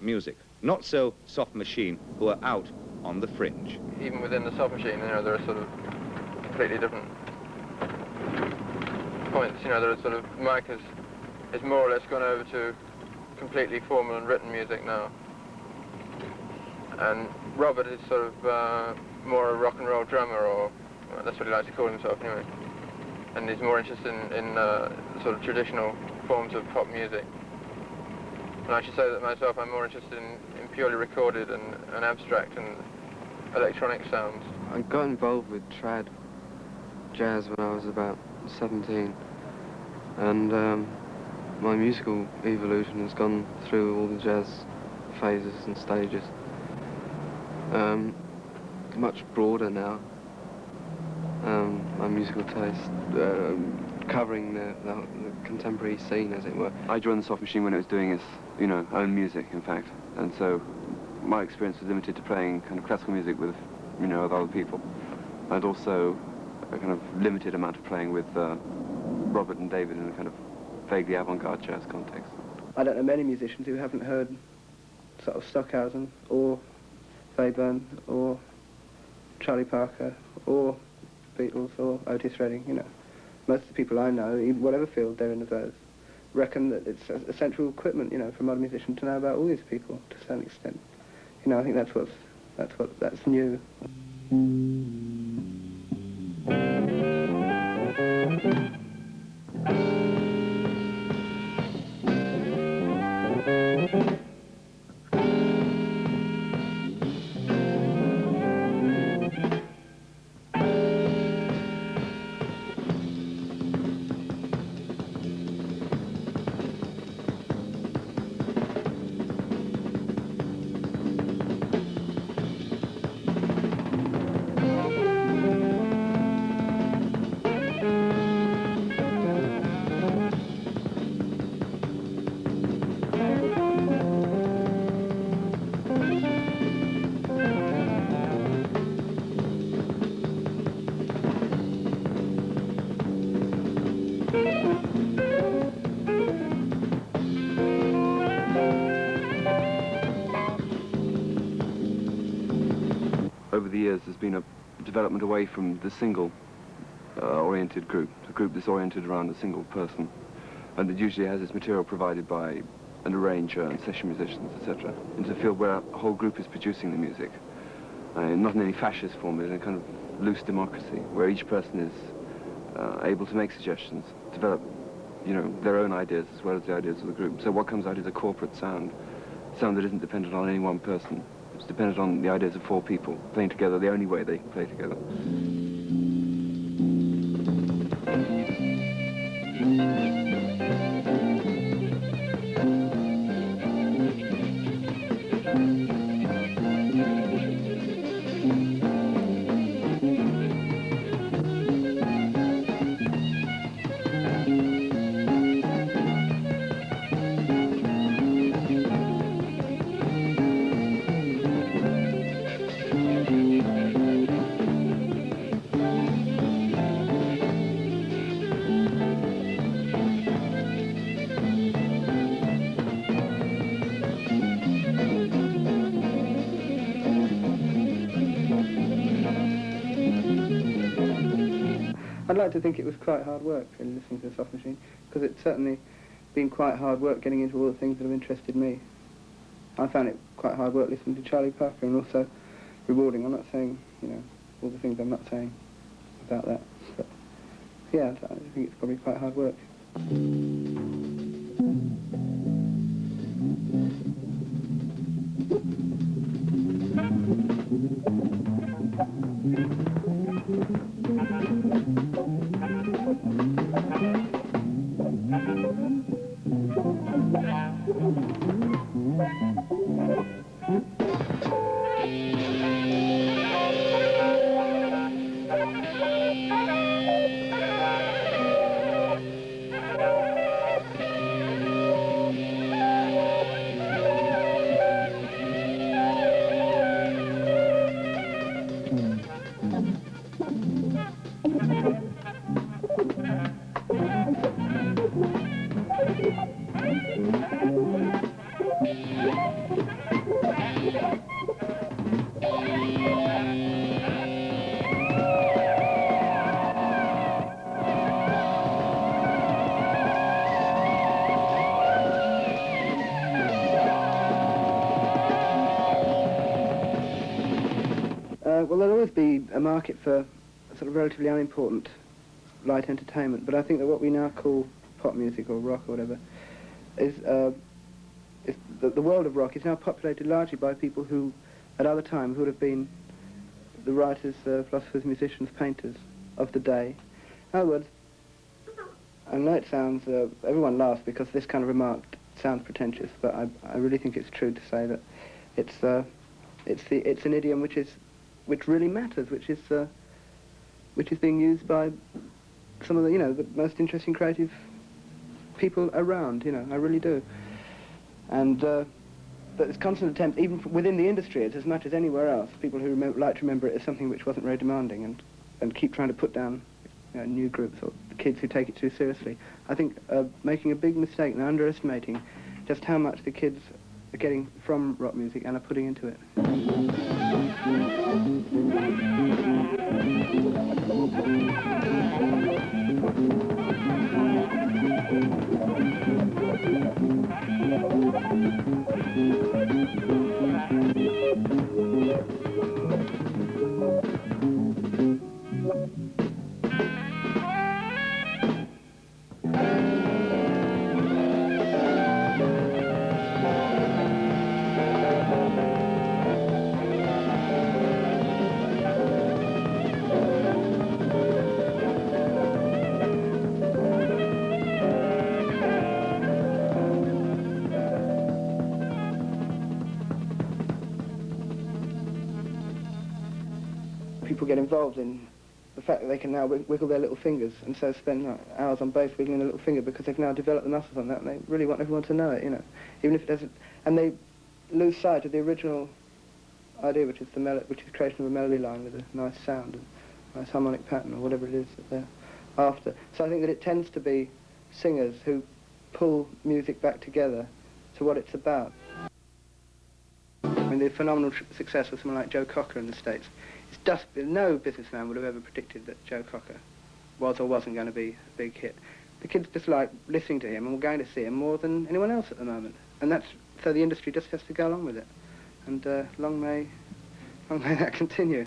music. Not so Soft Machine, who are out on the fringe. Even within the Soft Machine, there are sort of completely different points. There are sort of, Mike is more or less gone over to completely formal and written music now. And Robert is sort of more a rock and roll drummer, or well, that's what he likes to call himself anyway. And he's more interested in sort of traditional forms of pop music. And I should say that myself, I'm more interested in purely recorded and abstract and electronic sounds. I got involved with trad jazz when I was about 17, and my musical evolution has gone through all the jazz phases and stages. Much broader now, my musical taste, covering the contemporary scene, as it were. I joined the Soft Machine when it was doing its, own music, in fact, and so my experience was limited to playing kind of classical music with, with other people, and also a kind of limited amount of playing with Robert and David in a kind of vaguely avant-garde jazz context. I don't know many musicians who haven't heard sort of Stockhausen or Fairbairn or Charlie Parker or Beatles or Otis Redding, Most of the people I know, even whatever field they're in of those, reckon that it's essential equipment, for a modern musician to know about all these people to a certain extent. I think that's new. Over the years, there's been a development away from the single-oriented group, a group that's oriented around a single person, and it usually has its material provided by an arranger and session musicians, etc., into a field where a whole group is producing the music, not in any fascist form, but in a kind of loose democracy, where each person is able to make suggestions, develop, their own ideas as well as the ideas of the group. So what comes out is a corporate sound that isn't dependent on any one person. It's dependent on the ideas of four people playing together the only way they can play together. I'd like to think it was quite hard work in listening to the Soft Machine, because it's certainly been quite hard work getting into all the things that have interested me. I found it quite hard work listening to Charlie Parker, and also rewarding. I'm not saying, all the things I'm not saying about that, but yeah, I think it's probably quite hard work. Well, there'll always be a market for sort of relatively unimportant light entertainment, but I think that what we now call pop music or rock or whatever is the world of rock is now populated largely by people who, at other times, would have been the writers, philosophers, musicians, painters of the day. In other words, I know it sounds, everyone laughs because this kind of remark sounds pretentious, but I really think it's true to say that it's an idiom which really matters, which is being used by some of the, the most interesting creative people around, I really do. And but this constant attempt, even within the industry, it's as much as anywhere else, people who like to remember it as something which wasn't very demanding and keep trying to put down new groups or kids who take it too seriously. I think making a big mistake and underestimating just how much the kids are getting from rock music and are putting into it. People get involved in the fact that they can now wiggle their little fingers and so spend hours on bass wiggling their little finger because they've now developed the muscles on that and they really want everyone to know it, even if it doesn't. And they lose sight of the original idea, which is which is the creation of a melody line with a nice sound and a nice harmonic pattern or whatever it is that they're after. So I think that it tends to be singers who pull music back together to what it's about. I mean, the phenomenal success of someone like Joe Cocker in the States. No businessman would have ever predicted that Joe Cocker was or wasn't going to be a big hit. The kids just like listening to him and we're going to see him more than anyone else at the moment. And so the industry just has to go along with it. And long may that continue.